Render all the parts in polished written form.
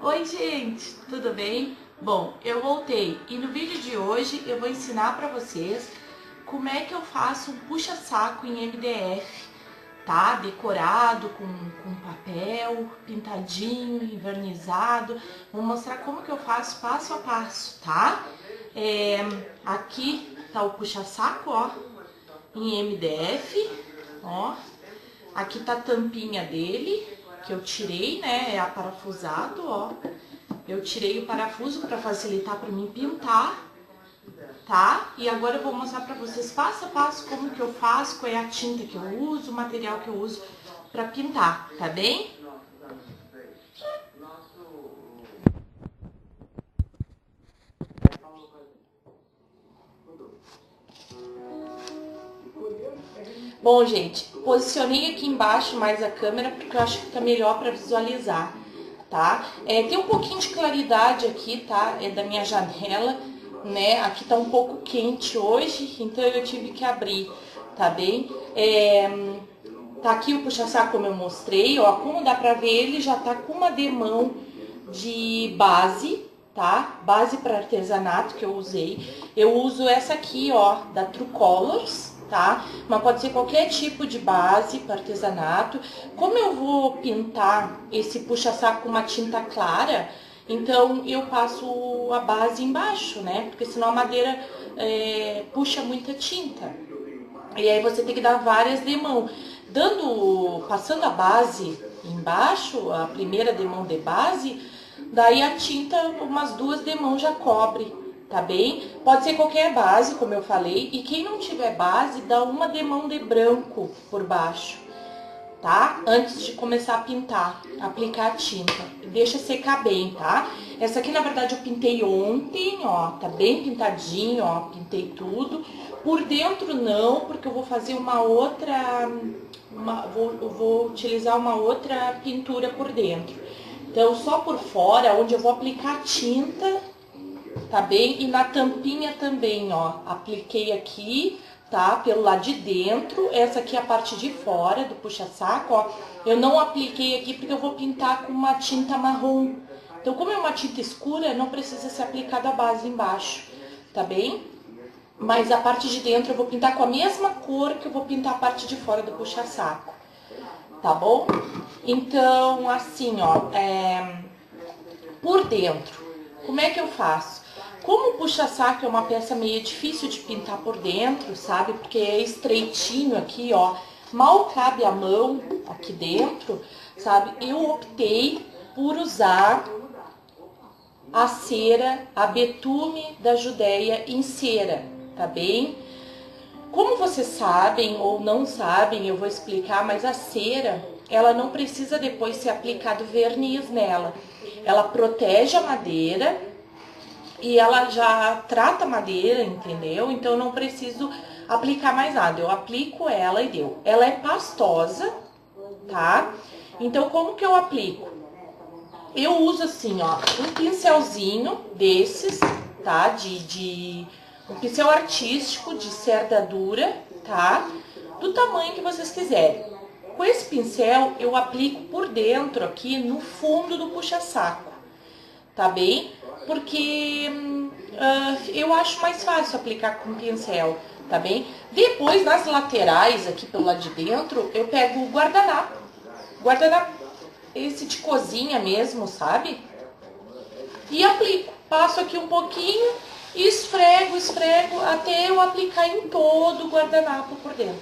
Oi gente, tudo bem? Bom, eu voltei e no vídeo de hoje eu vou ensinar para vocês como é que eu faço um puxa-saco em MDF, tá? Decorado com papel, pintadinho, envernizado. Vou mostrar como que eu faço passo a passo, tá? Aqui tá o puxa-saco, ó, em MDF, ó. Aqui tá a tampinha dele, que eu tirei, né? É aparafusado, ó. Eu tirei o parafuso para facilitar para mim pintar, tá? E agora eu vou mostrar para vocês passo a passo como que eu faço, qual é a tinta que eu uso, o material que eu uso para pintar, tá bem? Bom, gente, posicionei aqui embaixo mais a câmera porque eu acho que fica melhor para visualizar, tá? Tem um pouquinho de claridade aqui, tá? É da minha janela, né? Aqui tá um pouco quente hoje, então eu tive que abrir, tá bem? Tá aqui o puxa-saco como eu mostrei, ó. Como dá pra ver, ele já tá com uma demão de base, tá? Base para artesanato que eu usei. Eu uso essa aqui, ó, da True Colors, tá? Mas pode ser qualquer tipo de base para artesanato. Como eu vou pintar esse puxa-saco com uma tinta clara, então eu passo a base embaixo, né? Porque senão a madeira puxa muita tinta. E aí você tem que dar várias demãos. Passando a base embaixo, a primeira demão de base, daí a tinta, umas 2 demãos já cobre, tá bem? Pode ser qualquer base, como eu falei, e quem não tiver base, dá uma demão de branco por baixo, tá? Antes de começar a pintar, aplicar a tinta. Deixa secar bem, tá? Essa aqui, na verdade, eu pintei ontem, ó, tá bem pintadinho, ó, pintei tudo. Por dentro não, porque eu vou fazer uma outra, eu vou utilizar uma outra pintura por dentro. Então, só por fora, onde eu vou aplicar a tinta, tá bem? E na tampinha também, ó, apliquei aqui, tá? Pelo lado de dentro, essa aqui é a parte de fora do puxa-saco, ó. Eu não apliquei aqui porque eu vou pintar com uma tinta marrom. Então, como é uma tinta escura, não precisa ser aplicada a base embaixo, tá bem? Mas a parte de dentro eu vou pintar com a mesma cor que eu vou pintar a parte de fora do puxa-saco, tá bom? Então, assim, ó, por dentro, como é que eu faço? Como o puxa-saco é uma peça meio difícil de pintar por dentro, sabe? Porque é estreitinho aqui, ó. Mal cabe a mão aqui dentro, sabe? Eu optei por usar a cera, a Betume da Judéia em cera, tá bem? Como vocês sabem ou não sabem, eu vou explicar, mas a cera, ela não precisa depois ser aplicado verniz nela. Ela protege a madeira e ela já trata a madeira, entendeu? Então eu não preciso aplicar mais nada. Eu aplico ela e deu. Ela é pastosa, tá? Então como que eu aplico? Eu uso assim, ó, um pincelzinho desses, tá? Um pincel artístico de cerda dura, tá? Do tamanho que vocês quiserem. Com esse pincel eu aplico por dentro aqui no fundo do puxa-saco, tá bem? Porque eu acho mais fácil aplicar com pincel, tá bem? Depois, nas laterais, aqui pelo lado de dentro, eu pego o guardanapo. Guardanapo, esse de cozinha mesmo, sabe? E aplico. Passo aqui um pouquinho e esfrego até eu aplicar em todo o guardanapo por dentro.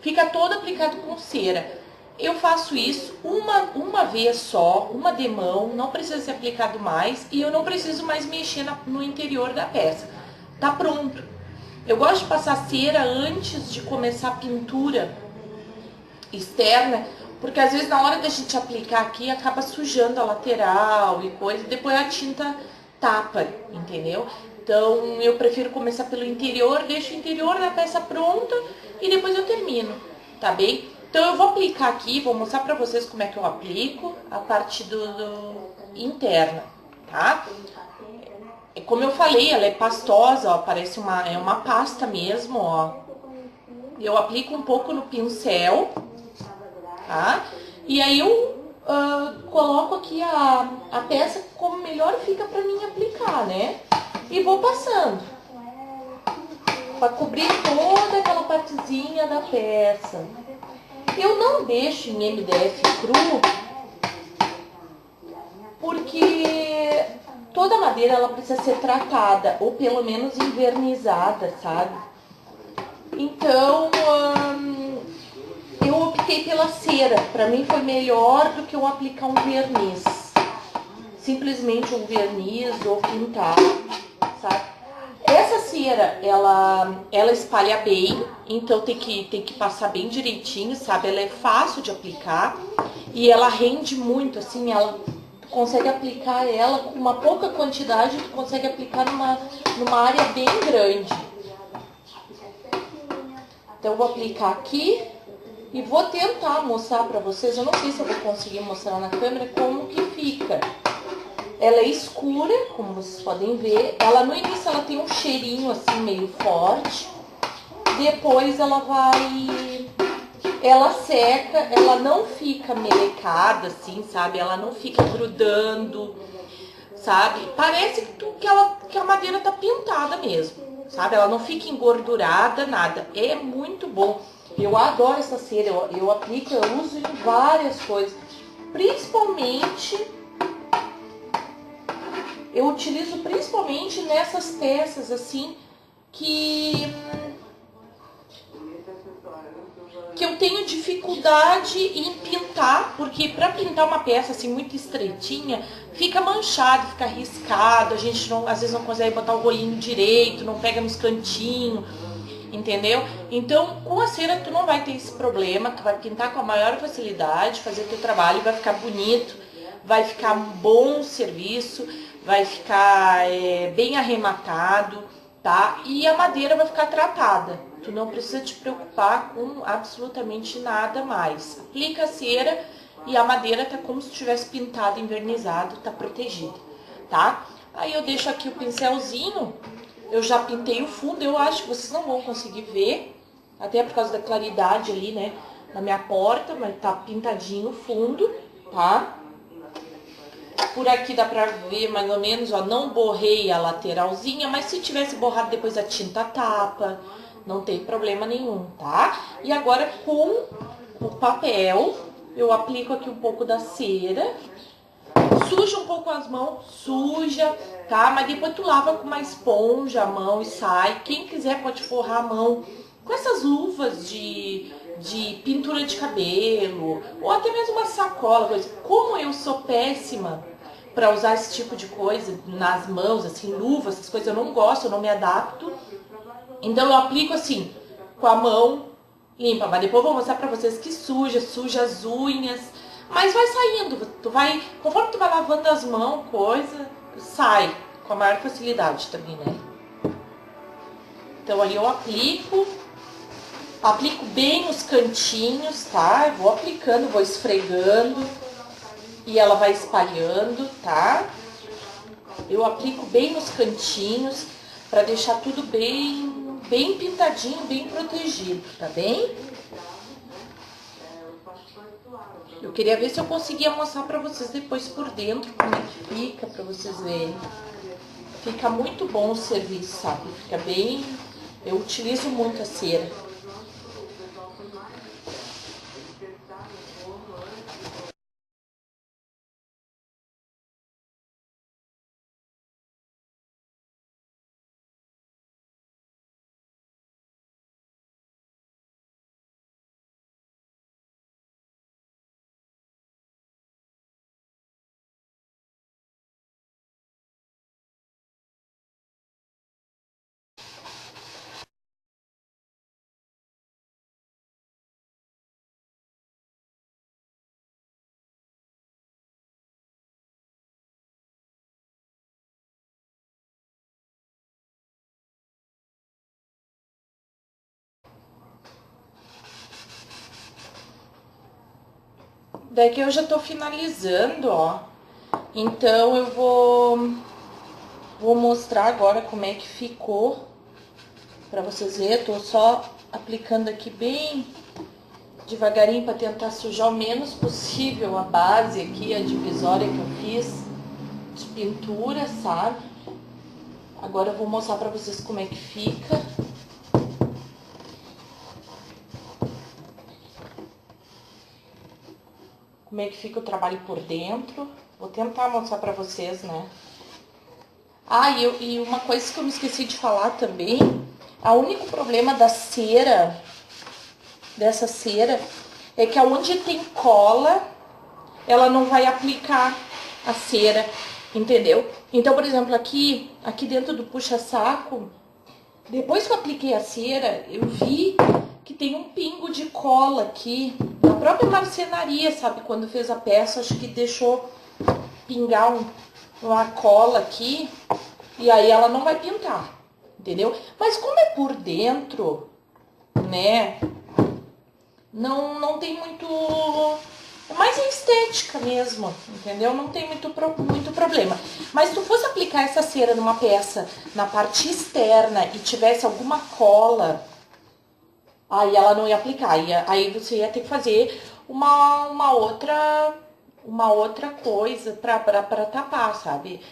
Fica todo aplicado com cera. Eu faço isso uma vez só, uma demão, não precisa ser aplicado mais e eu não preciso mais mexer no interior da peça. Tá pronto. Eu gosto de passar cera antes de começar a pintura externa, porque às vezes na hora da gente aplicar aqui acaba sujando a lateral e coisa, e depois a tinta tapa, entendeu? Então eu prefiro começar pelo interior, deixo o interior da peça pronta e depois eu termino, tá bem? Então eu vou aplicar aqui, vou mostrar pra vocês como é que eu aplico a parte interna, tá? Como eu falei, ela é pastosa, ó, parece uma pasta mesmo, ó. Eu aplico um pouco no pincel, tá? E aí eu coloco aqui a peça como melhor fica pra mim aplicar, né? E vou passando pra cobrir toda aquela partezinha da peça. Eu não deixo em MDF cru, porque toda madeira ela precisa ser tratada, ou pelo menos envernizada, sabe? Então, eu optei pela cera. Pra mim foi melhor do que eu aplicar um verniz. Simplesmente um verniz ou pintar, sabe? Essa cera, ela espalha bem, então tem que passar bem direitinho, sabe? Ela é fácil de aplicar e ela rende muito, assim, tu consegue aplicar ela com uma pouca quantidade, tu consegue aplicar numa área bem grande. Então eu vou aplicar aqui e vou tentar mostrar pra vocês, eu não sei se eu vou conseguir mostrar na câmera como que fica. Ela é escura, como vocês podem ver. Ela no início ela tem um cheirinho assim meio forte. Depois ela seca, ela não fica melecada assim, sabe? Ela não fica grudando, sabe? Parece que a madeira tá pintada mesmo, sabe? Ela não fica engordurada, nada. É muito bom. Eu adoro essa cera, eu aplico, eu uso em várias coisas. Principalmente... Eu utilizo principalmente nessas peças assim que eu tenho dificuldade em pintar, porque para pintar uma peça assim muito estreitinha, fica manchado, fica riscado, a gente não, às vezes não consegue botar o rolinho direito, não pega nos cantinhos, entendeu? Então, com a cera tu não vai ter esse problema, tu vai pintar com a maior facilidade, fazer teu trabalho, vai ficar bonito, vai ficar um bom serviço, vai ficar bem arrematado, tá? E a madeira vai ficar tratada. Tu não precisa te preocupar com absolutamente nada mais. Aplica a cera e a madeira tá como se tivesse pintado, envernizado, tá protegida, tá? Aí eu deixo aqui o pincelzinho, eu já pintei o fundo, eu acho que vocês não vão conseguir ver, até por causa da claridade ali, né, na minha porta, mas tá pintadinho o fundo, tá? Por aqui dá pra ver mais ou menos, ó, não borrei a lateralzinha, mas se tivesse borrado depois a tinta tapa, não tem problema nenhum, tá? E agora com o papel, eu aplico aqui um pouco da cera, suja um pouco as mãos, suja, tá? Mas depois tu lava com uma esponja a mão e sai. Quem quiser pode forrar a mão com essas luvas de pintura de cabelo, ou até mesmo uma sacola, coisa. Como eu sou péssima para usar esse tipo de coisa nas mãos, assim, luvas, essas coisas, eu não gosto, eu não me adapto. Então eu aplico assim, com a mão limpa, mas depois eu vou mostrar pra vocês que suja as unhas, mas vai saindo, conforme tu vai lavando as mãos, coisa, sai com a maior facilidade também, né? Então ali eu aplico bem os cantinhos, tá? Eu vou aplicando, vou esfregando e ela vai espalhando, tá? Eu aplico bem nos cantinhos pra deixar tudo bem pintadinho, bem protegido, tá bem? Eu queria ver se eu conseguia mostrar pra vocês depois por dentro como é que fica, pra vocês verem. Fica muito bom o serviço, sabe? Fica bem... Eu utilizo muito a cera. Daqui eu já tô finalizando, ó. Então eu vou mostrar agora como é que ficou pra vocês verem. Tô só aplicando aqui bem devagarinho para tentar sujar o menos possível a base aqui, a divisória que eu fiz de pintura, sabe? Agora eu vou mostrar para vocês como é que fica. Como é que fica o trabalho por dentro. Vou tentar mostrar para vocês, né? Ah, e uma coisa que eu me esqueci de falar também, o único problema da cera, dessa cera, é que aonde tem cola, ela não vai aplicar a cera, entendeu? Então, por exemplo, aqui dentro do puxa-saco, depois que eu apliquei a cera, eu vi que tem um pingo de cola aqui, na própria marcenaria, sabe? Quando fez a peça, acho que deixou pingar uma cola aqui, e aí ela não vai pintar, entendeu? Mas como é por dentro, né, não tem muito... É mais a estética mesmo, entendeu? Não tem muito problema. Mas se tu fosse aplicar essa cera numa peça na parte externa e tivesse alguma cola, aí ela não ia aplicar. Aí você ia ter que fazer uma outra coisa pra tapar, sabe?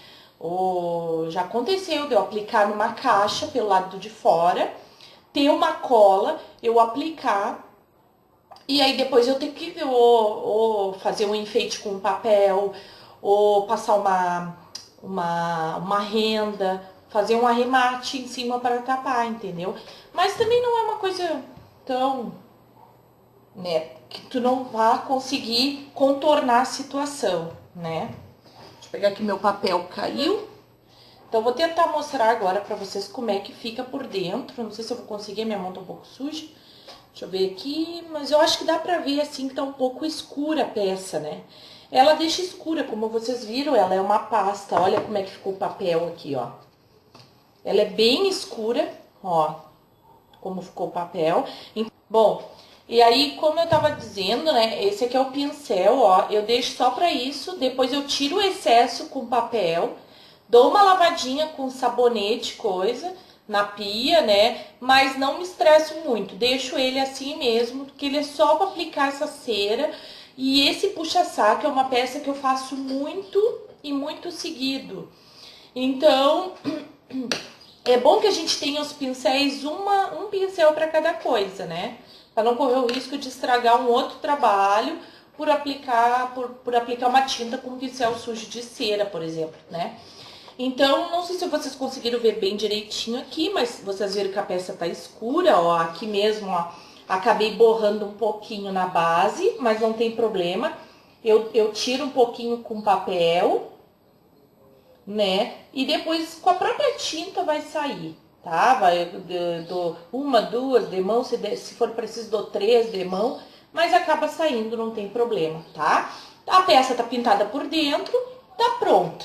Já aconteceu de eu aplicar numa caixa pelo lado de fora, ter uma cola, eu aplicar, e aí depois eu ter que ou fazer um enfeite com papel, ou passar uma renda, fazer um arremate em cima para tapar, entendeu? Mas também não é uma coisa tão, né, que tu não vá conseguir contornar a situação, né? Deixa eu pegar aqui, meu papel caiu. Então, eu vou tentar mostrar agora pra vocês como é que fica por dentro. Não sei se eu vou conseguir, minha mão tá um pouco suja. Deixa eu ver aqui, mas eu acho que dá pra ver assim que tá um pouco escura a peça, né? Ela deixa escura, como vocês viram, ela é uma pasta. Olha como é que ficou o papel aqui, ó. Ela é bem escura, ó, como ficou o papel. Bom, e aí, como eu tava dizendo, né, esse aqui é o pincel, ó, eu deixo só pra isso, depois eu tiro o excesso com papel, dou uma lavadinha com sabonete, coisa, na pia, né, mas não me estresso muito, deixo ele assim mesmo, porque ele é só pra aplicar essa cera, e esse puxa-saco é uma peça que eu faço muito e muito seguido. Então, é bom que a gente tenha os pincéis, um pincel para cada coisa, né? Para não correr o risco de estragar um outro trabalho por aplicar uma tinta com um pincel sujo de cera, por exemplo, né? Então, não sei se vocês conseguiram ver bem direitinho aqui, mas vocês viram que a peça tá escura, ó, aqui mesmo, ó, acabei borrando um pouquinho na base, mas não tem problema. Eu tiro um pouquinho com papel, né? E depois com a própria tinta vai sair, tá? Dou uma, duas demão, se for preciso dou 3 demão, mas acaba saindo, não tem problema, tá? A peça tá pintada por dentro, tá pronta,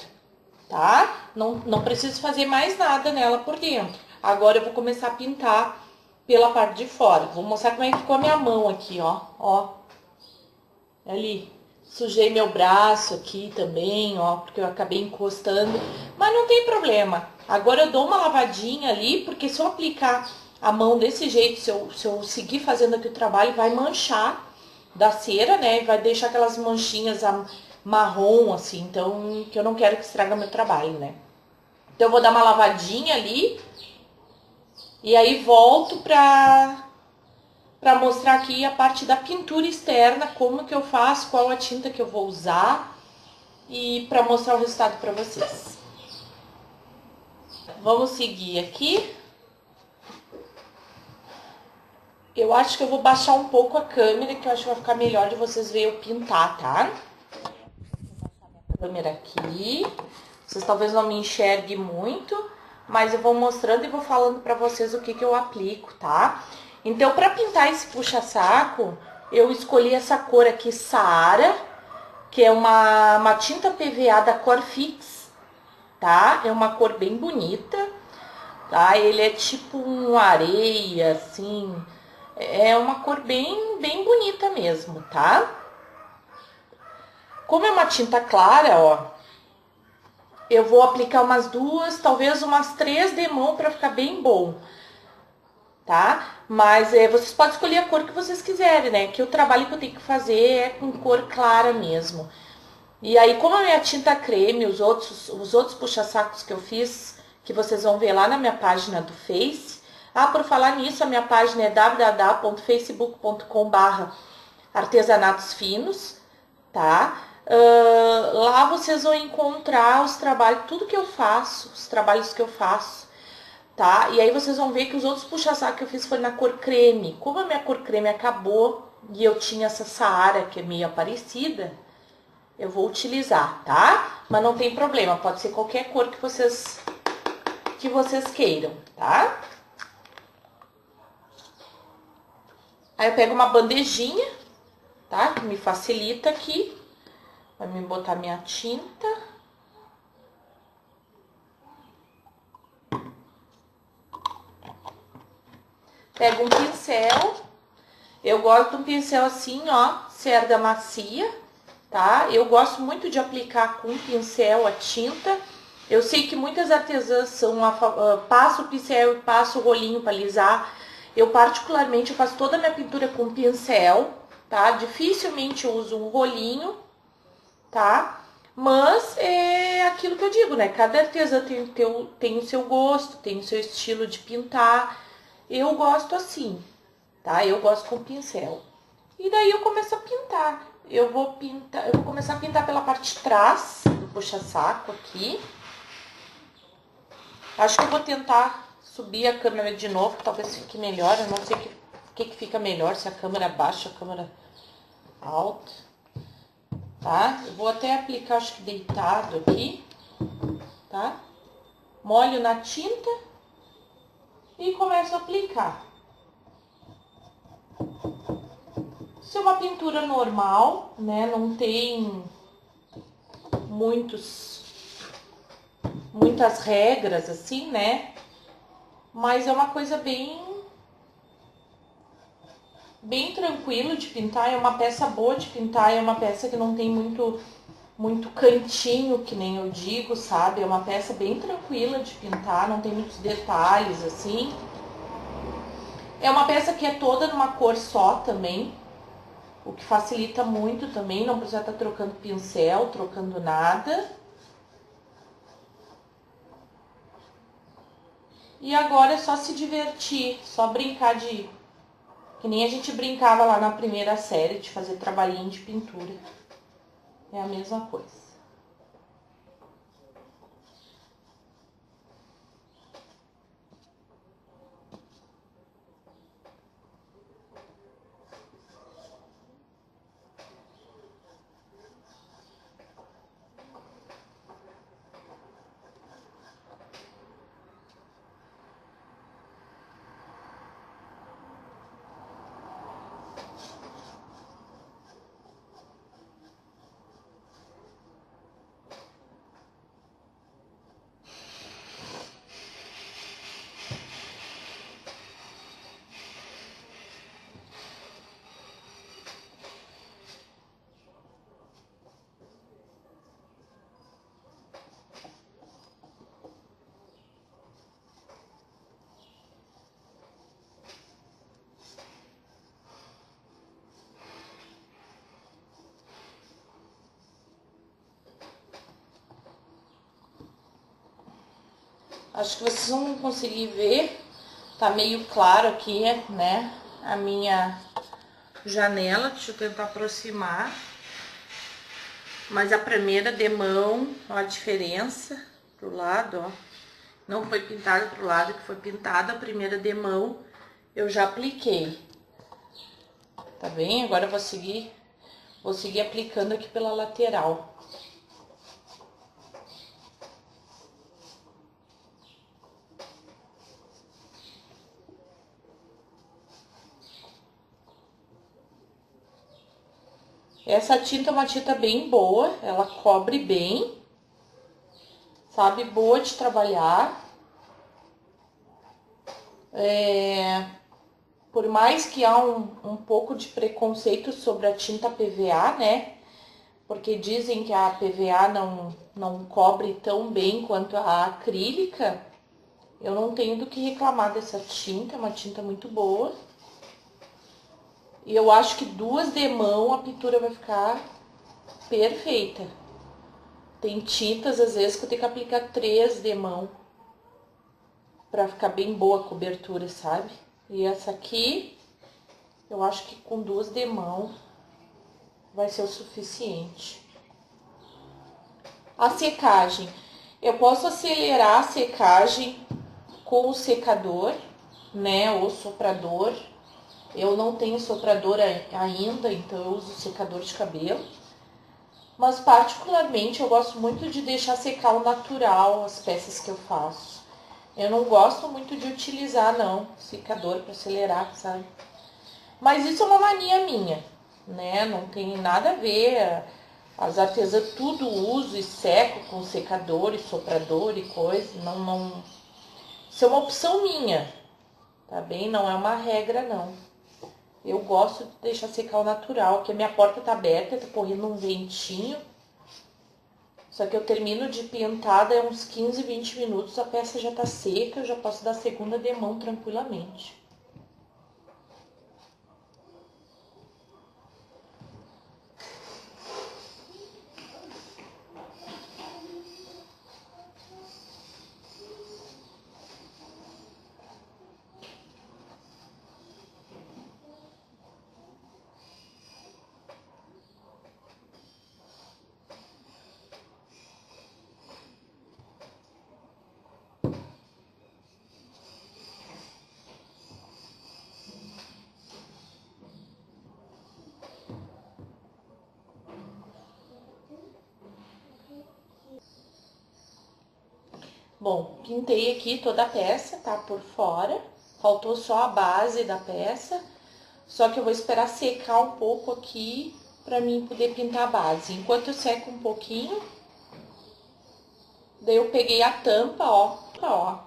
tá? Não preciso fazer mais nada nela por dentro. Agora eu vou começar a pintar pela parte de fora. Vou mostrar como é que ficou a minha mão aqui, ó. Ó, ali. Sujei meu braço aqui também, ó, porque eu acabei encostando. Mas não tem problema. Agora eu dou uma lavadinha ali, porque se eu aplicar a mão desse jeito, se eu seguir fazendo aqui o trabalho, vai manchar da cera, né? E vai deixar aquelas manchinhas marrom, assim. Então, que eu não quero que estraga meu trabalho, né? Então, eu vou dar uma lavadinha ali. E aí, volto pra mostrar aqui a parte da pintura externa, como que eu faço, qual a tinta que eu vou usar e para mostrar o resultado para vocês. Vamos seguir aqui. Eu acho que eu vou baixar um pouco a câmera, que eu acho que vai ficar melhor de vocês verem eu pintar, tá? Vou baixar minha câmera aqui. Vocês talvez não me enxerguem muito, mas eu vou mostrando e vou falando para vocês o que eu aplico, tá? Então, para pintar esse puxa-saco, eu escolhi essa cor aqui, Saara, que é uma tinta PVA da Corfix, tá? É uma cor bem bonita, tá? Ele é tipo um areia, assim, é uma cor bem bonita mesmo, tá? Como é uma tinta clara, ó, eu vou aplicar umas 2, talvez umas 3 demão para ficar bem bom, tá? Mas vocês podem escolher a cor que vocês quiserem, né? Que o trabalho que eu tenho que fazer é com cor clara mesmo. E aí, como a minha tinta creme, os outros puxa-sacos que eu fiz, que vocês vão ver lá na minha página do Face. Ah, por falar nisso, a minha página é www.facebook.com/artesanatosfinos, tá? Lá vocês vão encontrar os trabalhos, tudo que eu faço, os trabalhos que eu faço, tá? E aí vocês vão ver que os outros puxa-saco que eu fiz foi na cor creme. Como a minha cor creme acabou e eu tinha essa Saara que é meio parecida, eu vou utilizar, tá? Mas não tem problema, pode ser qualquer cor que vocês queiram, tá? Aí eu pego uma bandejinha, tá? Que me facilita aqui. Vai me botar minha tinta. Pego um pincel. Eu gosto de um pincel assim, ó, cerda macia, tá? Eu gosto muito de aplicar com pincel a tinta. Eu sei que muitas artesãs passam o pincel e passam o rolinho para alisar. Eu particularmente eu faço toda a minha pintura com pincel, tá? Dificilmente eu uso um rolinho, tá? Mas é aquilo que eu digo, né? Cada artesã tem o seu gosto, tem o seu estilo de pintar. Eu gosto assim, tá? Eu gosto com pincel. E daí eu começo a pintar. Eu vou começar a pintar pela parte de trás do puxa-saco aqui. Acho que eu vou tentar subir a câmera de novo, talvez fique melhor. Eu não sei o que fica melhor, se a câmera baixa, a câmera alta. Tá? Eu vou até aplicar, acho que deitado aqui, tá? Molho na tinta e começo a aplicar. Isso é uma pintura normal, né? Não tem muitas regras assim, né? Mas é uma coisa bem tranquilo de pintar, é uma peça boa de pintar, é uma peça que não tem muito cantinho, que nem eu digo, sabe? É uma peça bem tranquila de pintar, não tem muitos detalhes assim. É uma peça que é toda numa cor só também, o que facilita muito também, não precisa estar trocando pincel, trocando nada. E agora é só se divertir, só brincar que nem a gente brincava lá na primeira série, de fazer trabalhinho de pintura. É a mesma coisa. Acho que vocês vão conseguir ver, tá meio claro aqui, né, a minha janela. Deixa eu tentar aproximar. Mas a primeira de mão, ó a diferença pro lado, ó. Não foi pintada pro lado que foi pintada, a primeira de mão eu já apliquei. Tá bem? Agora eu vou seguir aplicando aqui pela lateral. Essa tinta é uma tinta bem boa, ela cobre bem, sabe? Boa de trabalhar. Por mais que há um pouco de preconceito sobre a tinta PVA, né? Porque dizem que a PVA não cobre tão bem quanto a acrílica. Eu não tenho do que reclamar dessa tinta, é uma tinta muito boa. E eu acho que 2 demão a pintura vai ficar perfeita. Tem tintas, às vezes, que eu tenho que aplicar 3 demão pra ficar bem boa a cobertura, sabe? E essa aqui, eu acho que com 2 demão vai ser o suficiente. A secagem. Eu posso acelerar a secagem com o secador, né? Ou soprador. Eu não tenho soprador ainda, então eu uso secador de cabelo. Mas particularmente eu gosto muito de deixar secar ao natural as peças que eu faço. Eu não gosto muito de utilizar, não, secador para acelerar, sabe? Mas isso é uma mania minha, né? Não tem nada a ver. As artesãs tudo uso e seco com secador e soprador e coisa. Não. Isso é uma opção minha, tá bem? Não é uma regra, não. Eu gosto de deixar secar ao natural, porque a minha porta tá aberta, tá correndo um ventinho. Só que eu termino de pintar, daí uns 15, 20 minutos, a peça já tá seca, eu já posso dar a segunda demão tranquilamente. Bom, pintei aqui toda a peça, tá? Por fora. Faltou só a base da peça. Só que eu vou esperar secar um pouco aqui pra mim poder pintar a base. Enquanto eu seco um pouquinho, daí eu peguei a tampa, ó.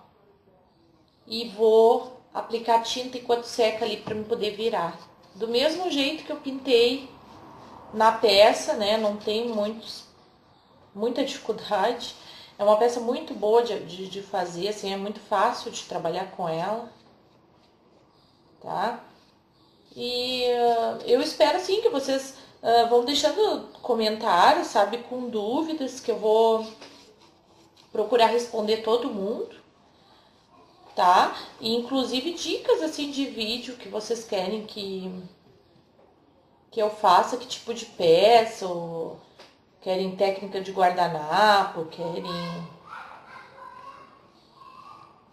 E vou aplicar tinta enquanto seca ali pra mim poder virar. Do mesmo jeito que eu pintei na peça, né? Não tem muita dificuldade. É uma peça muito boa de fazer, assim, é muito fácil de trabalhar com ela, tá? E eu espero, assim, que vocês vão deixando comentários, sabe, com dúvidas, que eu vou procurar responder todo mundo, tá? E, inclusive, dicas, assim, de vídeo que vocês querem que eu faça, que tipo de peça, ou querem técnica de guardanapo, querem...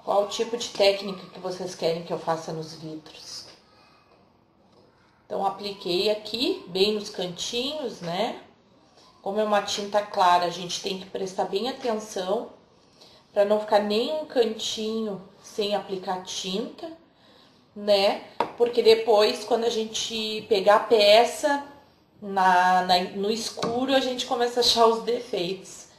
Qual tipo de técnica que vocês querem que eu faça nos vidros? Então, apliquei aqui, bem nos cantinhos, né? Como é uma tinta clara, a gente tem que prestar bem atenção para não ficar nenhum cantinho sem aplicar tinta, né? Porque depois, quando a gente pegar a peça no escuro, a gente começa a achar os defeitos,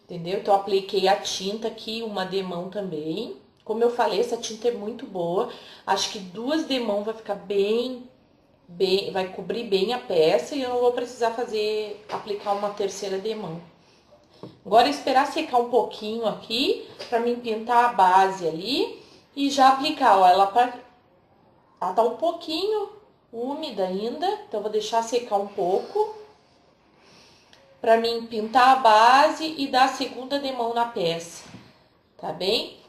entendeu? Então, apliquei a tinta aqui, uma demão também. Como eu falei, essa tinta é muito boa. Acho que 2 demão vai ficar bem, vai cobrir bem a peça e eu não vou precisar aplicar uma terceira demão. Agora, esperar secar um pouquinho aqui, pra mim pintar a base ali e já aplicar, ó. Ela tá um pouquinho úmida ainda, então vou deixar secar um pouco pra mim pintar a base e dar a segunda demão na peça, tá bem?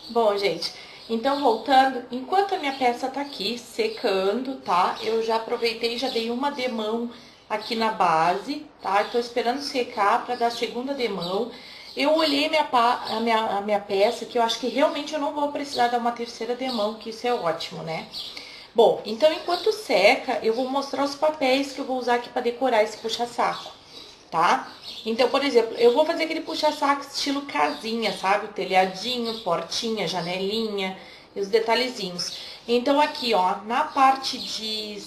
Bom, gente, então voltando, enquanto a minha peça tá aqui secando, tá? Eu já aproveitei e já dei uma demão aqui na base, tá? Tô esperando secar para dar a segunda demão. Eu olhei a minha peça, que eu acho que realmente eu não vou precisar dar uma terceira demão, que isso é ótimo, né? Bom, então enquanto seca, eu vou mostrar os papéis que eu vou usar aqui para decorar esse puxa-saco, tá? Então, por exemplo, eu vou fazer aquele puxa-saco estilo casinha, sabe? O telhadinho, portinha, janelinha e os detalhezinhos. Então, aqui, ó, na parte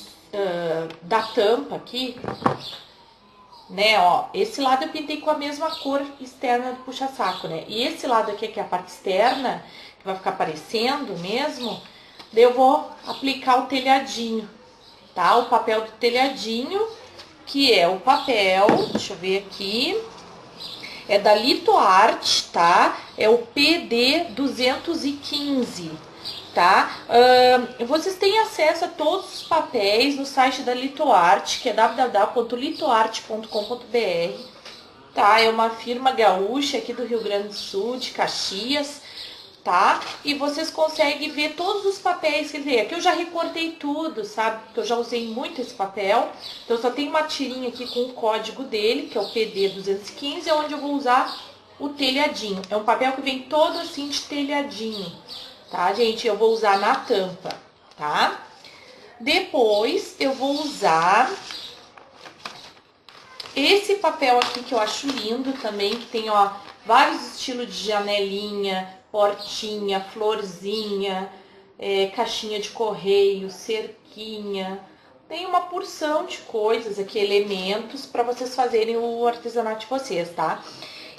da tampa aqui, né, ó, esse lado eu pintei com a mesma cor externa do puxa-saco, né? E esse lado aqui, que é a parte externa, que vai ficar aparecendo mesmo, daí eu vou aplicar o telhadinho, tá? O papel do telhadinho, que é o papel, deixa eu ver aqui, é da Lito Arte, tá? É o PD 215, tá? Vocês têm acesso a todos os papéis no site da Litoarte, que é www.litoarte.com.br, tá? É uma firma gaúcha aqui do Rio Grande do Sul, de Caxias, tá? E vocês conseguem ver todos os papéis, quer dizer, aqui eu já recortei tudo, sabe? Porque eu já usei muito esse papel, então só tem uma tirinha aqui com o código dele, que é o PD 215, é onde eu vou usar o telhadinho. É um papel que vem todo assim de telhadinho, tá, gente? Eu vou usar na tampa, tá? Depois eu vou usar esse papel aqui que eu acho lindo também, que tem, ó, vários estilos de janelinha, portinha, florzinha, caixinha de correio, cerquinha. Tem uma porção de coisas aqui, elementos, para vocês fazerem o artesanato de vocês, tá?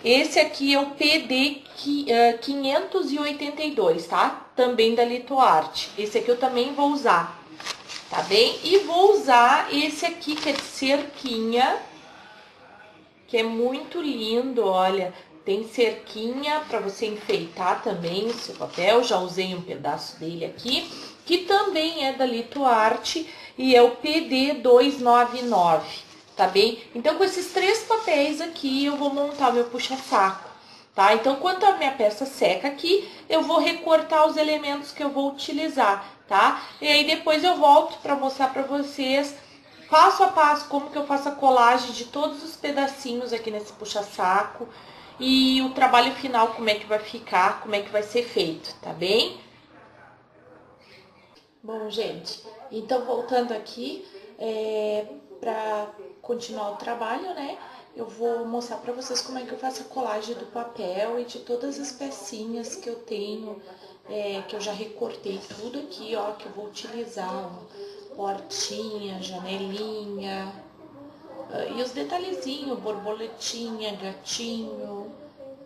Esse aqui é o PD 582, tá? Também da Litoarte. Esse aqui eu também vou usar, tá bem? E vou usar esse aqui, que é de cerquinha, que é muito lindo, olha. Tem cerquinha para você enfeitar também o seu papel. Já usei um pedaço dele aqui, que também é da Litoarte e é o PD 299, tá bem? Então, com esses 3 papéis aqui, eu vou montar o meu puxa-saco, tá? Então, quando a minha peça seca aqui, eu vou recortar os elementos que eu vou utilizar, tá? E aí, depois eu volto para mostrar para vocês passo a passo como que eu faço a colagem de todos os pedacinhos aqui nesse puxa-saco e o trabalho final, como é que vai ficar, como é que vai ser feito, tá bem? Bom, gente, então voltando aqui, para continuar o trabalho, né? Eu vou mostrar para vocês como é que eu faço a colagem do papel e de todas as pecinhas que eu tenho, que eu já recortei tudo aqui, ó, que eu vou utilizar, ó, portinha, janelinha, e os detalhezinhos, borboletinha, gatinho,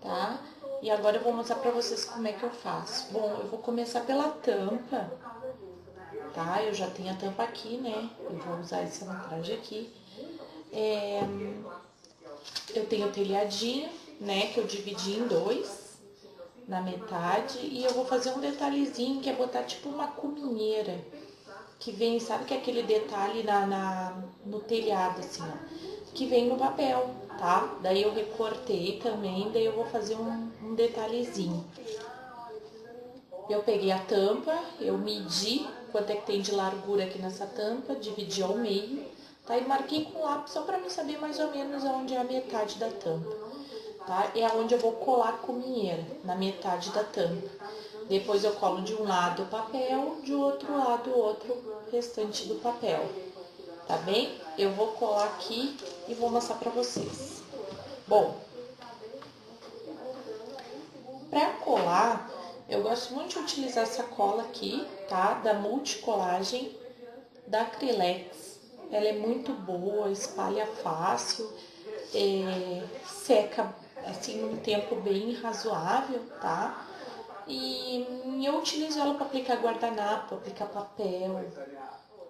tá? E agora eu vou mostrar pra vocês como é que eu faço. Bom, eu vou começar pela tampa, tá? Eu já tenho a tampa aqui, né? Eu vou usar essa metragem aqui. Eu tenho o telhadinho, né? Que eu dividi em 2, na metade. E eu vou fazer um detalhezinho, que é botar tipo uma cuminheira. Que vem, sabe que é aquele detalhe no telhado, assim, ó, que vem no papel, tá? Daí eu recortei também, daí eu vou fazer um detalhezinho. Eu peguei a tampa, eu medi quanto é que tem de largura aqui nessa tampa, dividi ao meio, tá? E marquei com lápis só pra mim saber mais ou menos onde é a metade da tampa, tá? É onde eu vou colar a cuminheira, na metade da tampa. Depois eu colo de um lado o papel, de outro lado o outro restante do papel, tá bem? Eu vou colar aqui e vou mostrar pra vocês. Bom, pra colar, eu gosto muito de utilizar essa cola aqui, tá? Da Multicolagem, da Acrylex. Ela é muito boa, espalha fácil, seca assim num tempo bem razoável, tá? E eu utilizo ela para aplicar guardanapo, aplicar papel,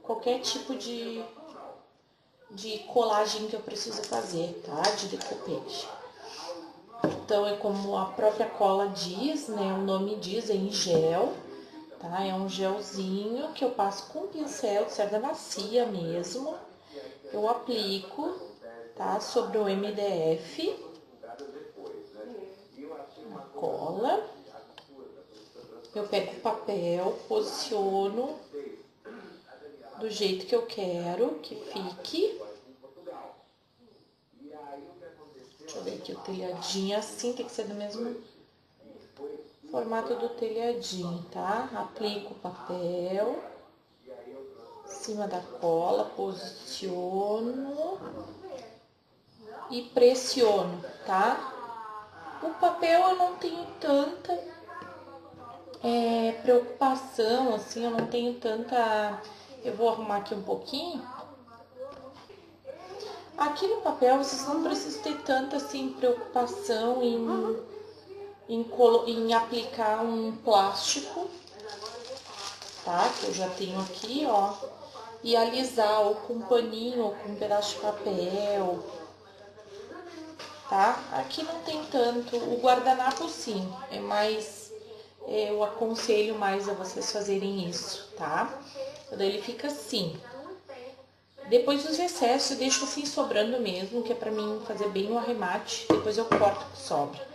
qualquer tipo de colagem que eu preciso fazer, tá? De decopage. Então, é como a própria cola diz, né? O nome diz, é em gel, tá? É um gelzinho que eu passo com pincel de cerda macia mesmo. Eu aplico, tá? Sobre o MDF, a cola. Eu pego o papel, posiciono do jeito que eu quero que fique. Deixa eu ver aqui o telhadinho, assim, tem que ser do mesmo formato do telhadinho, tá? Aplico o papel em cima da cola, posiciono e pressiono, tá? O papel eu não tenho tanta preocupação, assim, eu não tenho tanta... Eu vou arrumar aqui um pouquinho. Aqui no papel vocês não precisam ter tanta, assim, preocupação em aplicar um plástico, tá? Que eu já tenho aqui, ó. E alisar ou com um paninho ou com um pedaço de papel, tá? Aqui não tem tanto. O guardanapo sim, é mais eu aconselho mais a vocês fazerem isso, tá? Daí ele fica assim. Depois dos excessos eu deixo assim sobrando mesmo, que é pra mim fazer bem o arremate. Depois eu corto o que sobra.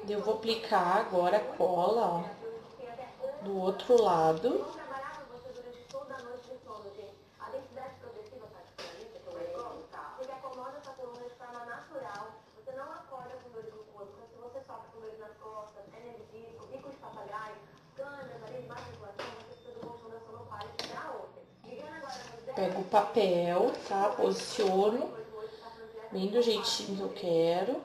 Eu vou aplicar agora a cola, ó, do outro lado. Pego o papel, tá? Posiciono bem do jeitinho que eu quero.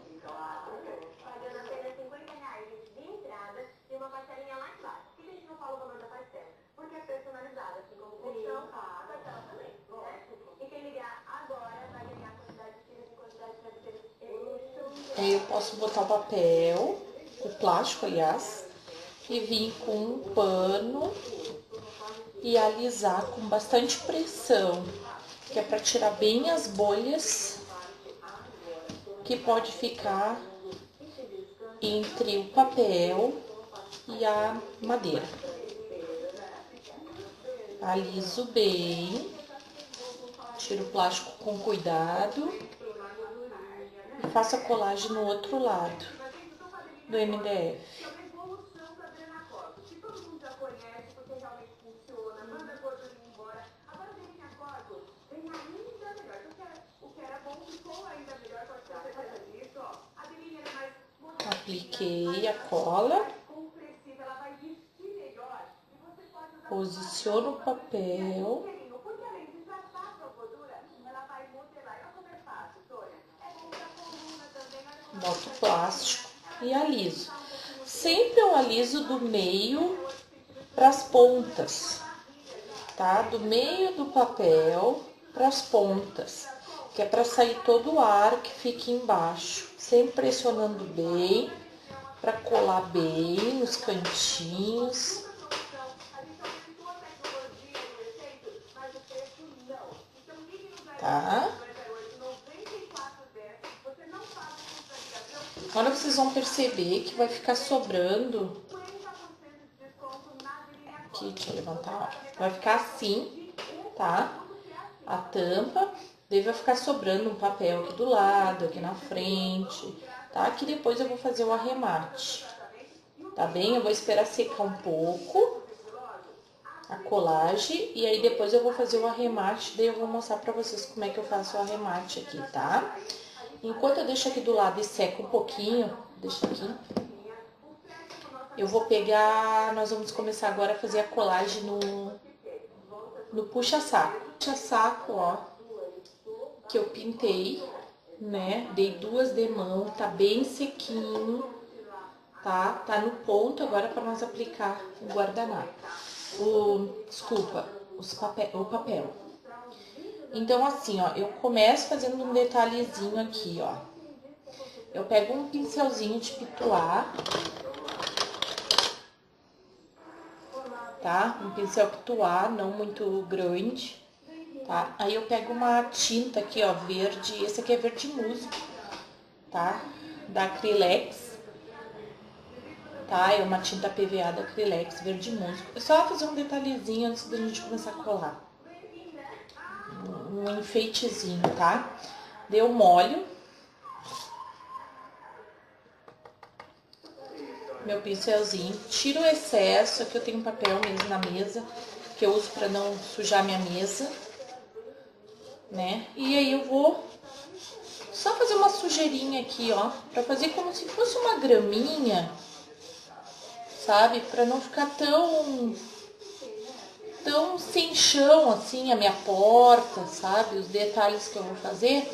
Aí eu posso botar o papel, o plástico, aliás, e vir com um pano e alisar com bastante pressão, que é para tirar bem as bolhas que pode ficar entre o papel e a madeira. Aliso bem, tiro o plástico com cuidado e faço a colagem no outro lado do MDF. Apliquei a cola, posiciono o papel, boto o plástico e aliso. Sempre eu aliso do meio para as pontas, tá? Do meio do papel para as pontas, que é para sair todo o ar que fica embaixo. Sempre pressionando bem, para colar bem os cantinhos. Tá? Agora vocês vão perceber que vai ficar sobrando. Aqui, deixa eu levantar, ó. Vai ficar assim, tá? A tampa. Daí vai ficar sobrando um papel aqui do lado, aqui na frente, tá? Que depois eu vou fazer o arremate, tá bem? Eu vou esperar secar um pouco a colagem e aí depois eu vou fazer o arremate, daí eu vou mostrar pra vocês como é que eu faço o arremate aqui, tá? Enquanto eu deixo aqui do lado e seca um pouquinho, deixa aqui, eu vou pegar, nós vamos começar agora a fazer a colagem no puxa-saco. Puxa-saco, ó, que eu pintei, né? Dei 2 demãos, tá bem sequinho, tá? Tá no ponto agora para nós aplicar o guardanapo. Desculpa, o papel. Então, assim, ó, eu começo fazendo um detalhezinho aqui, ó. Eu pego um pincelzinho de pituar, tá? Um pincel pituar, não muito grande. Tá? Aí eu pego uma tinta aqui, ó, verde, esse aqui é verde musgo, tá? Da Acrylex, tá? É uma tinta PVA da Acrylex, verde musgo. É só fazer um detalhezinho antes da gente começar a colar. Um enfeitezinho, tá? Deu molho. Meu pincelzinho, tiro o excesso, aqui eu tenho um papel mesmo na mesa, que eu uso pra não sujar minha mesa, né? E aí eu vou só fazer uma sujeirinha aqui, ó, pra fazer como se fosse uma graminha, sabe? Pra não ficar tão sem chão, assim, a minha porta, sabe? Os detalhes que eu vou fazer.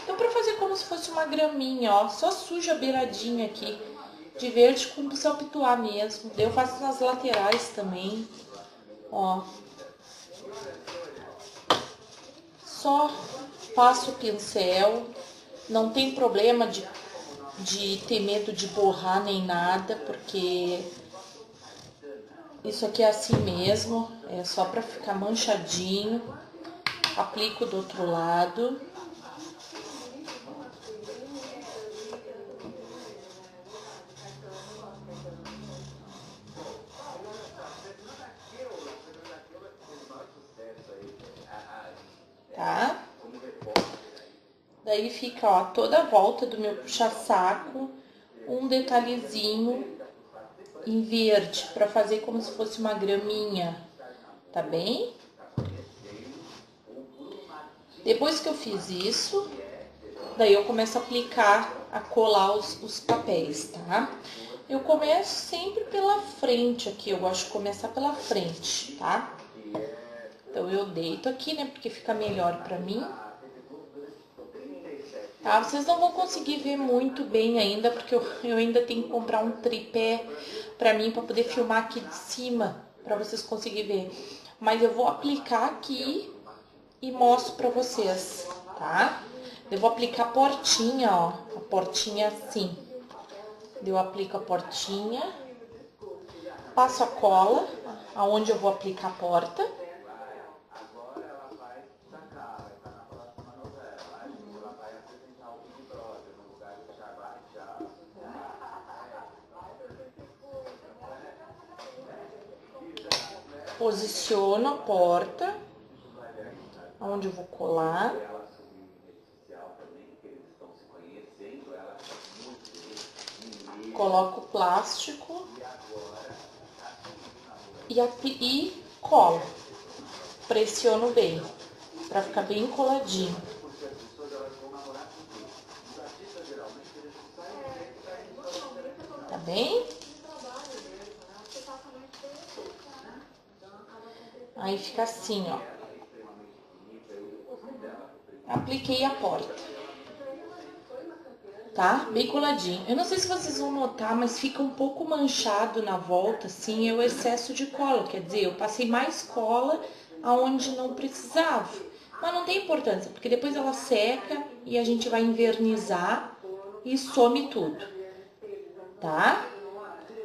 Então, pra fazer como se fosse uma graminha, ó, só suja a beiradinha aqui de verde com pincel pituar mesmo. Daí eu faço nas laterais também, ó. Só passo o pincel, não tem problema de ter medo de borrar nem nada, porque isso aqui é assim mesmo, é só pra ficar manchadinho. Aplico do outro lado. tá? Daí fica, ó, toda a volta do meu puxa-saco, um detalhezinho em verde, pra fazer como se fosse uma graminha, tá bem? Depois que eu fiz isso, daí eu começo a aplicar, a colar os papéis, tá? Eu começo sempre pela frente aqui, eu gosto de começar pela frente, tá? Então, eu deito aqui, né, porque fica melhor pra mim. Tá? Vocês não vão conseguir ver muito bem ainda, porque eu ainda tenho que comprar um tripé pra mim, pra poder filmar aqui de cima, pra vocês conseguirem ver. Mas eu vou aplicar aqui e mostro pra vocês, tá? Eu vou aplicar a portinha, ó, a portinha assim. Eu aplico a portinha, passo a cola, aonde eu vou aplicar a porta. Posiciono a porta, onde eu vou colar. Coloco o plástico e colo. Pressiono bem, pra ficar bem coladinho. Tá bem? Aí fica assim, ó. Apliquei a porta. Tá? Bem coladinho. Eu não sei se vocês vão notar, mas fica um pouco manchado na volta, assim, é o excesso de cola. Quer dizer, eu passei mais cola aonde não precisava. Mas não tem importância, porque depois ela seca e a gente vai invernizar e some tudo. Tá?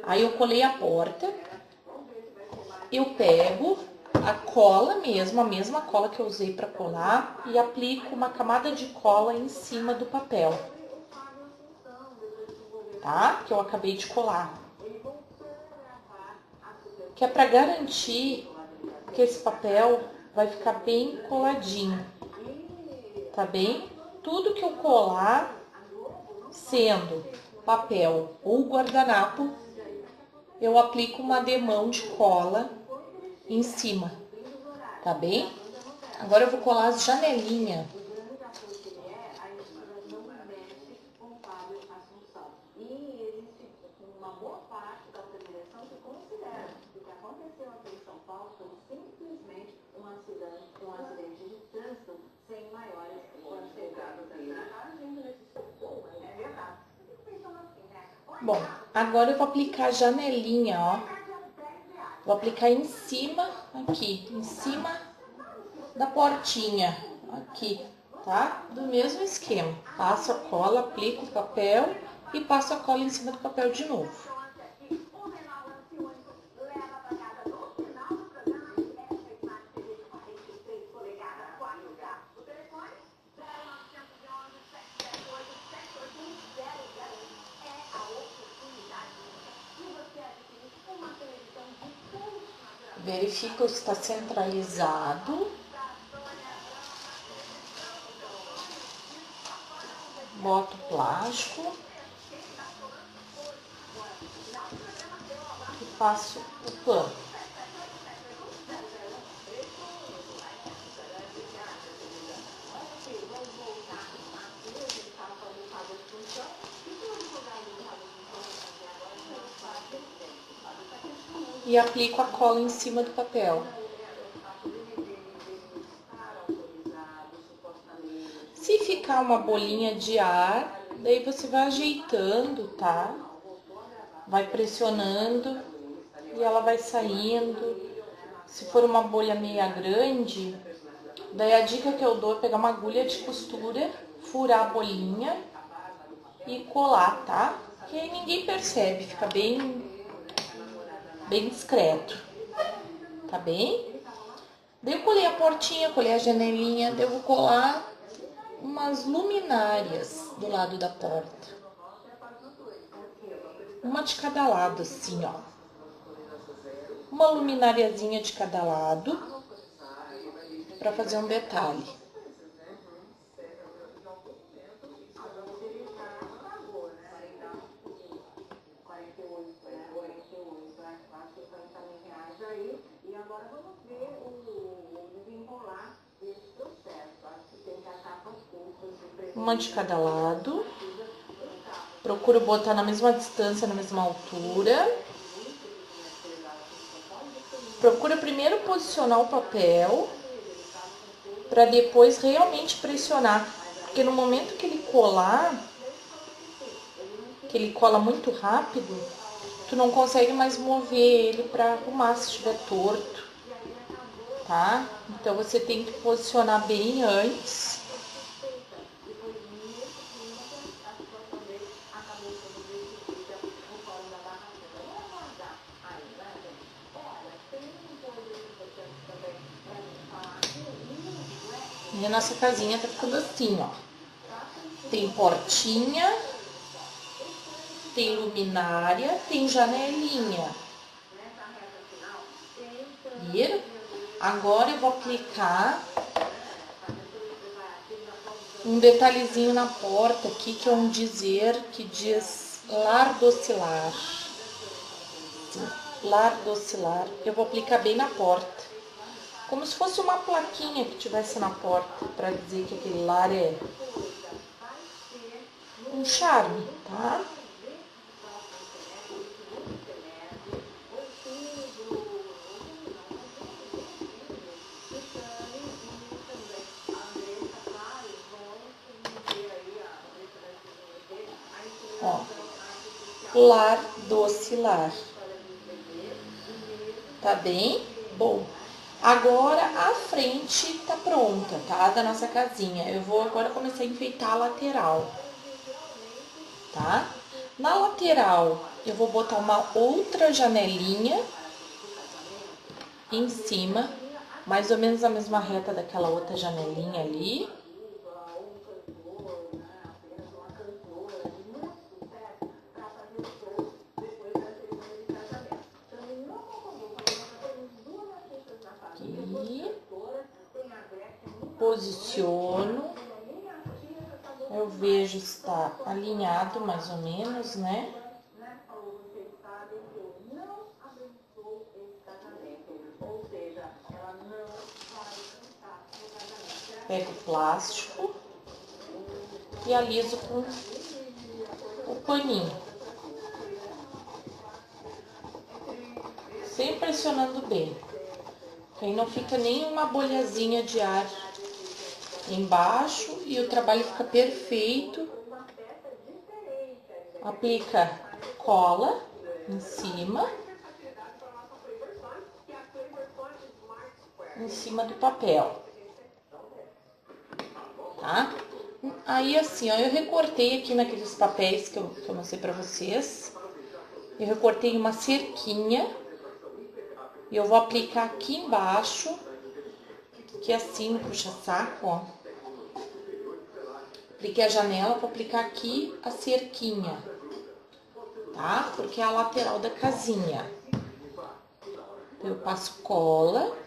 Aí eu colei a porta. Eu pego a cola mesmo, a mesma cola que eu usei para colar, e aplico uma camada de cola em cima do papel, tá? Que eu acabei de colar. Que é para garantir que esse papel vai ficar bem coladinho, tá bem? Tudo que eu colar, sendo papel ou guardanapo, eu aplico uma demão de cola em cima, tá bem? Agora eu vou colar as janelinhas. Bom, agora eu vou aplicar a janelinha, ó. Vou aplicar em cima, aqui, em cima da portinha, aqui, tá? Do mesmo esquema. Passo a cola, aplico o papel e passo a cola em cima do papel de novo. Verifico se está centralizado. Boto o plástico e passo o pano. E aplico a cola em cima do papel. Se ficar uma bolinha de ar, daí você vai ajeitando, tá? Vai pressionando e ela vai saindo. Se for uma bolha meia grande, daí a dica que eu dou é pegar uma agulha de costura, furar a bolinha e colar, tá? Que aí ninguém percebe, fica bem discreto, tá bem? Daí eu colei a portinha, colei a janelinha, daí eu vou colar umas luminárias do lado da porta. Uma de cada lado, assim, ó. Uma luminariazinha de cada lado, pra fazer um detalhe. uma de cada lado. Procuro botar na mesma distância, na mesma altura. Procura primeiro posicionar o papel, para depois realmente pressionar. Porque no momento que ele colar, que ele cola muito rápido, tu não consegue mais mover ele para arrumar se estiver torto, tá? Então você tem que posicionar bem antes. E a nossa casinha tá ficando assim, ó. Tem portinha, tem luminária, tem janelinha. Viram? Agora eu vou aplicar um detalhezinho na porta aqui, que é um dizer que diz lar docilar. Lar docilar. Eu vou aplicar bem na porta. Como se fosse uma plaquinha que tivesse na porta, para dizer que aquele lar é um charme, tá? Ó, lar docilar. Tá bem? Bom. Agora a frente tá pronta, tá? Da nossa casinha. Eu vou agora começar a enfeitar a lateral, tá? Na lateral eu vou botar uma outra janelinha em cima, mais ou menos a mesma reta daquela outra janelinha ali. Aqui. Posiciono. Eu vejo se está alinhado mais ou menos, né? Pego o plástico e aliso com o paninho. Sempre pressionando bem. Aí não fica nenhuma bolhazinha de ar embaixo e o trabalho fica perfeito. Aplica cola em cima do papel, tá? Aí assim, ó, eu recortei aqui naqueles papéis que eu mostrei pra vocês. Eu recortei uma cerquinha e eu vou aplicar aqui embaixo, que é assim no puxa-saco, ó. Apliquei a janela, vou aplicar aqui a cerquinha, tá? Porque é a lateral da casinha. Eu passo cola.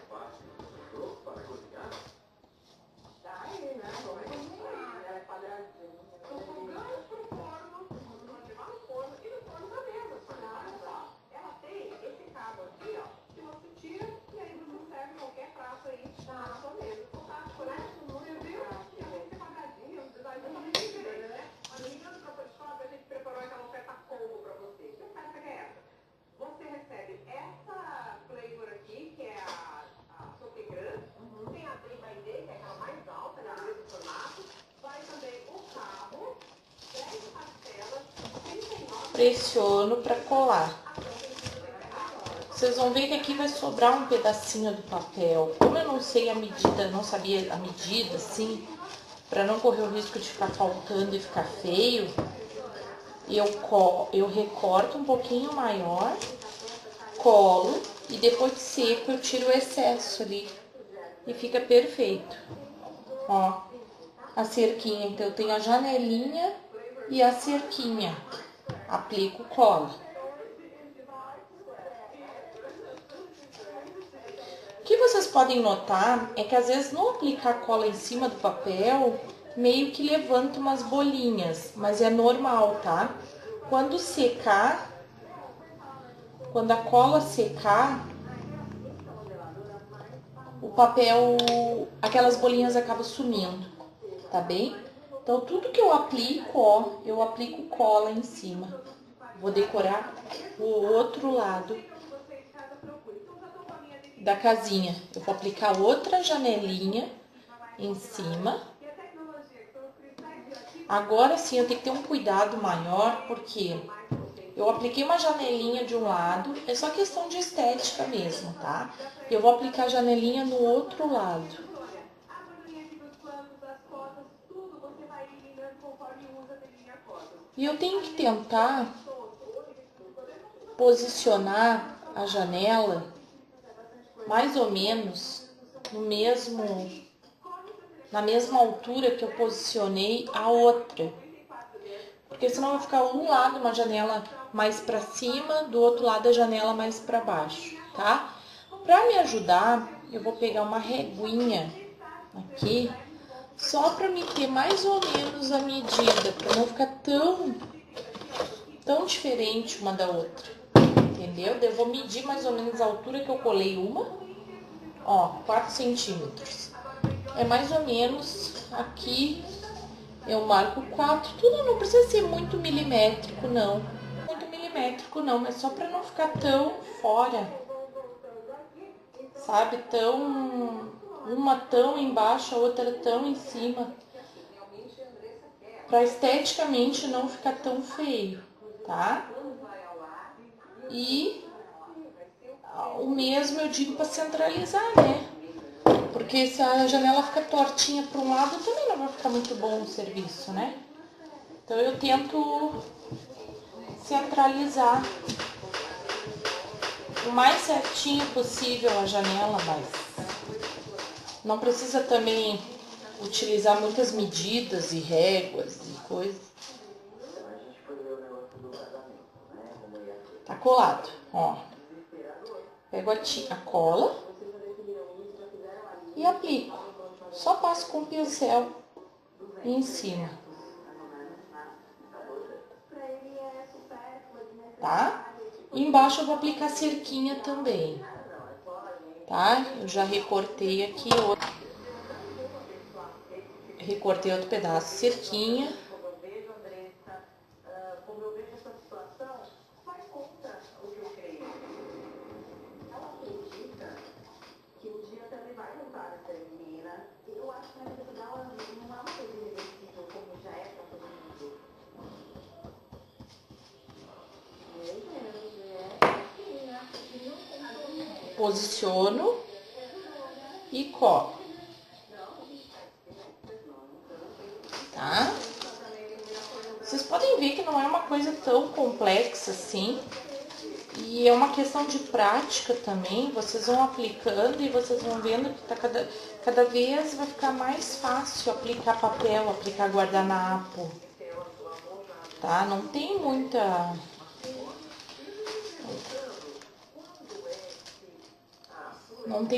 Pressiono para colar. Vocês vão ver que aqui vai sobrar um pedacinho do papel. Como eu não sei a medida, não sabia a medida, assim, para não correr o risco de ficar faltando e ficar feio, eu recorto um pouquinho maior, colo e depois de seco eu tiro o excesso ali e fica perfeito. Ó, a cerquinha, então eu tenho a janelinha e a cerquinha. Aplico cola. O que vocês podem notar é que às vezes no aplicar cola em cima do papel, meio que levanta umas bolinhas, mas é normal, tá? Quando secar, quando a cola secar, o papel, aquelas bolinhas acabam sumindo, tá bem? Então, tudo que eu aplico, ó, eu aplico cola em cima. Vou decorar o outro lado da casinha. Eu vou aplicar outra janelinha em cima. Agora sim, eu tenho que ter um cuidado maior, porque eu apliquei uma janelinha de um lado, é só questão de estética mesmo, tá? Eu vou aplicar a janelinha no outro lado. E eu tenho que tentar posicionar a janela mais ou menos na mesma altura que eu posicionei a outra. Porque senão vai ficar um lado uma janela mais para cima, do outro lado a janela mais para baixo, tá? Para me ajudar, eu vou pegar uma reguinha aqui, só para me ter mais ou menos a medida, para não ficar tão diferente uma da outra, entendeu? Eu vou medir mais ou menos a altura que eu colei uma, ó, 4 centímetros. É mais ou menos aqui, eu marco 4, tudo não precisa ser muito milimétrico, não. Muito milimétrico, não, mas só para não ficar tão fora, sabe? Uma tão embaixo, a outra tão em cima. Para esteticamente não ficar tão feio, tá? E o mesmo eu digo para centralizar, né? Porque se a janela ficar tortinha para um lado, também não vai ficar muito bom o serviço, né? Então eu tento centralizar o mais certinho possível a janela, mas não precisa também utilizar muitas medidas e réguas e coisas. Tá colado, ó. Pego a cola e aplico. Só passo com o pincel em cima. Tá? E embaixo eu vou aplicar cerquinha também. Tá? Eu já recortei aqui outro pedaço de cerquinha. Posiciono e colo, tá? Vocês podem ver que não é uma coisa tão complexa assim, e é uma questão de prática também. Vocês vão aplicando e vocês vão vendo que tá cada vez vai ficar mais fácil aplicar papel, aplicar guardanapo, tá? Não tem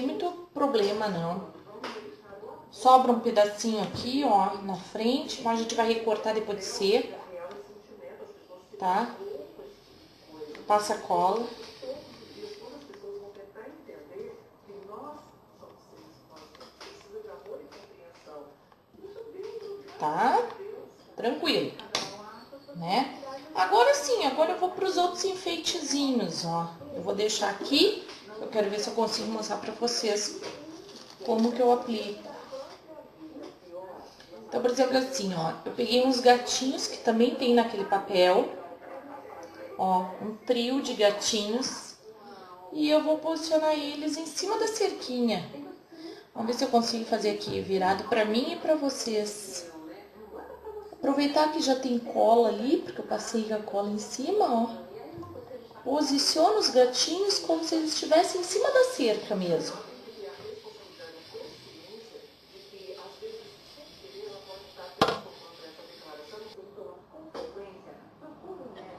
muito problema, não. Sobra um pedacinho aqui, ó, na frente, mas a gente vai recortar depois de seco, tá? Passa cola. Tá? Tranquilo, né? Agora sim, agora eu vou para os outros enfeitezinhos, ó. Eu vou deixar aqui, eu quero ver se eu consigo mostrar para vocês como que eu aplico. Então, por exemplo, assim, ó, eu peguei uns gatinhos que também tem naquele papel, ó, um trio de gatinhos, e eu vou posicionar eles em cima da cerquinha. Vamos ver se eu consigo fazer aqui virado para mim e para vocês. Aproveitar que já tem cola ali, porque eu passei a cola em cima, ó. Posiciono os gatinhos como se eles estivessem em cima da cerca mesmo.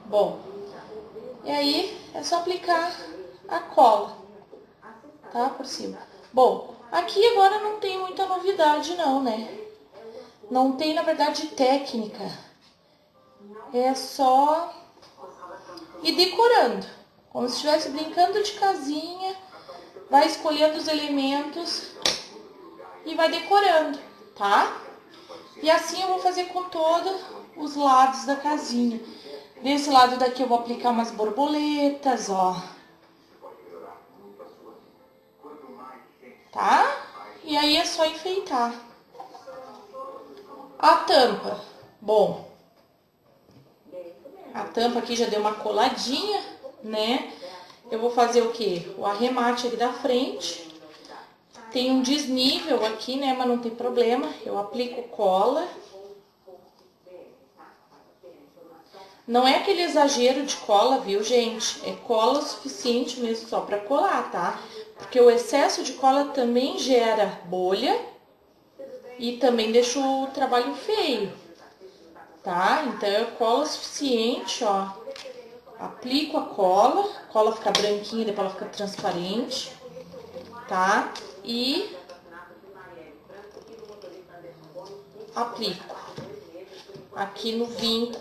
Bom, e aí é só aplicar a cola, tá? Por cima. Bom, aqui agora não tem muita novidade não, né? Não tem, na verdade, técnica. É só ir decorando. Como se estivesse brincando de casinha. Vai escolhendo os elementos e vai decorando, tá? E assim eu vou fazer com todos os lados da casinha. Desse lado daqui eu vou aplicar umas borboletas, ó. Tá? E aí é só enfeitar. A tampa. Bom, a tampa aqui já deu uma coladinha, né? Eu vou fazer o quê? O arremate aqui da frente. Tem um desnível aqui, né? Mas não tem problema. Eu aplico cola. Não é aquele exagero de cola, viu, gente? É cola o suficiente mesmo só pra colar, tá? Porque o excesso de cola também gera bolha e também deixa o trabalho feio, tá? Então, eu colo o suficiente, ó. Aplico a cola fica branquinha, depois ela fica transparente, tá? E aplico aqui no vinco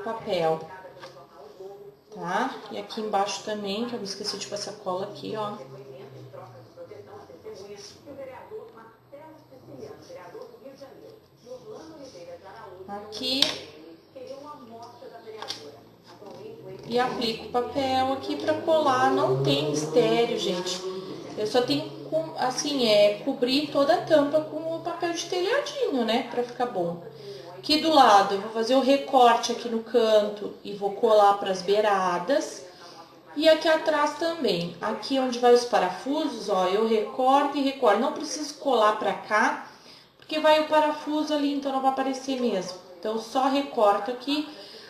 papel, tá? E aqui embaixo também, que eu me esqueci de passar cola aqui, ó. Aqui. E aplico o papel aqui pra colar, não tem mistério, gente. Eu só tenho, assim, cobrir toda a tampa com o papel de telhadinho, né, pra ficar bom. Aqui do lado eu vou fazer o recorte aqui no canto e vou colar pras beiradas. E aqui atrás também. Aqui onde vai os parafusos, ó, eu recorto e recorto. Não preciso colar pra cá, porque vai o parafuso ali, então não vai aparecer mesmo. Então, só recorto aqui.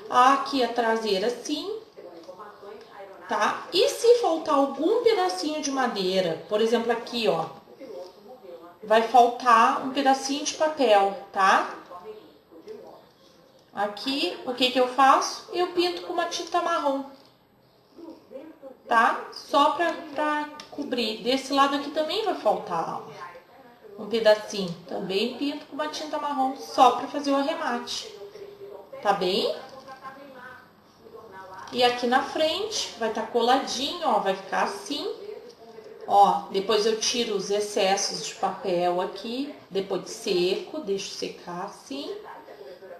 Aqui a traseira assim, tá? E se faltar algum pedacinho de madeira, por exemplo aqui, ó, vai faltar um pedacinho de papel, tá? Aqui, o que que eu faço? Eu pinto com uma tinta marrom, tá? Só pra cobrir. Desse lado aqui também vai faltar um pedacinho. Também pinto com uma tinta marrom, só pra fazer o arremate. Tá bem? E aqui na frente vai estar coladinho, ó, vai ficar assim. Ó, depois eu tiro os excessos de papel aqui, depois de seco, deixo secar assim,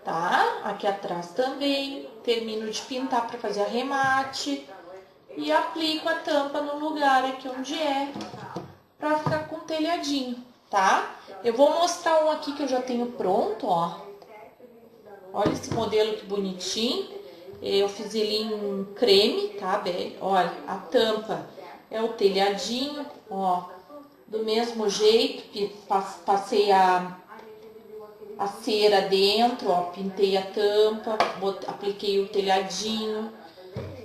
tá? Aqui atrás também, termino de pintar para fazer arremate e aplico a tampa no lugar aqui onde para ficar com telhadinho, tá? Eu vou mostrar um aqui que eu já tenho pronto, ó. Olha esse modelo que bonitinho. Eu fiz ele em creme, tá, bem? Olha, a tampa é o telhadinho, ó. Do mesmo jeito, passei a cera dentro, ó. Pintei a tampa, apliquei o telhadinho.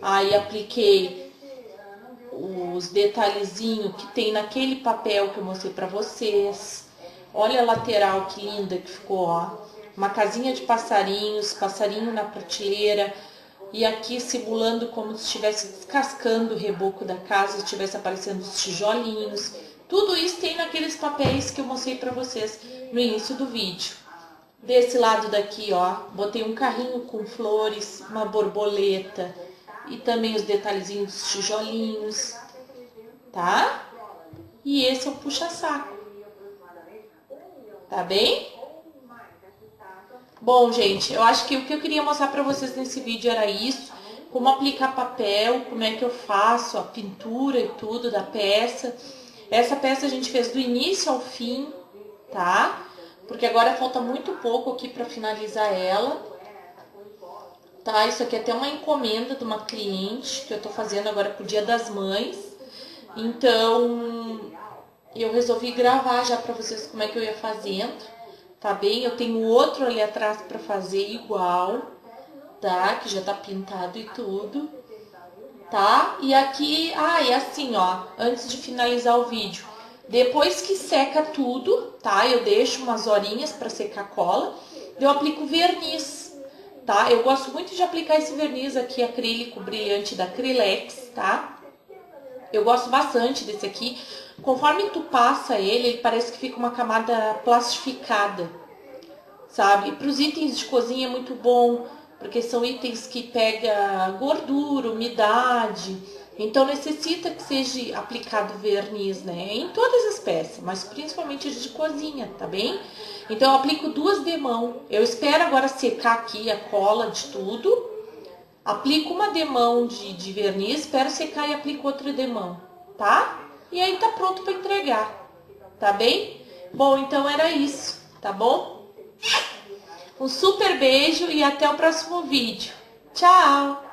Aí apliquei os detalhezinhos que tem naquele papel que eu mostrei pra vocês. Olha a lateral que linda que ficou, ó. Uma casinha de passarinhos, passarinho na prateleira. E aqui simulando como se estivesse descascando o reboco da casa, estivesse aparecendo os tijolinhos. Tudo isso tem naqueles papéis que eu mostrei pra vocês no início do vídeo. Desse lado daqui, ó, botei um carrinho com flores, uma borboleta e também os detalhezinhos dos tijolinhos, tá? E esse é o puxa-saco. Tá bem? Bom, gente, eu acho que o que eu queria mostrar pra vocês nesse vídeo era isso. Como aplicar papel, como é que eu faço a pintura e tudo da peça. Essa peça a gente fez do início ao fim, tá? Porque agora falta muito pouco aqui pra finalizar ela. Tá? Isso aqui é até uma encomenda de uma cliente que eu tô fazendo agora pro Dia das Mães. Então, eu resolvi gravar já pra vocês como é que eu ia fazendo. Tá bem? Eu tenho outro ali atrás pra fazer igual, tá? Que já tá pintado e tudo, tá? E aqui, e assim, ó, antes de finalizar o vídeo, depois que seca tudo, tá? Eu deixo umas horinhas pra secar a cola, eu aplico verniz, tá? Eu gosto muito de aplicar esse verniz aqui, acrílico brilhante da Acrylex, tá? Eu gosto bastante desse aqui. Conforme tu passa ele parece que fica uma camada plastificada, sabe? Para os itens de cozinha é muito bom, porque são itens que pega gordura, umidade. Então necessita que seja aplicado verniz, né? Em todas as peças, mas principalmente de cozinha, tá bem? Então eu aplico 2 demão. Eu espero agora secar aqui a cola de tudo. Aplico uma demão de verniz, espero secar e aplico outra demão, tá? E aí tá pronto para entregar, tá bem? Bom, então era isso, tá bom? Um super beijo e até o próximo vídeo. Tchau!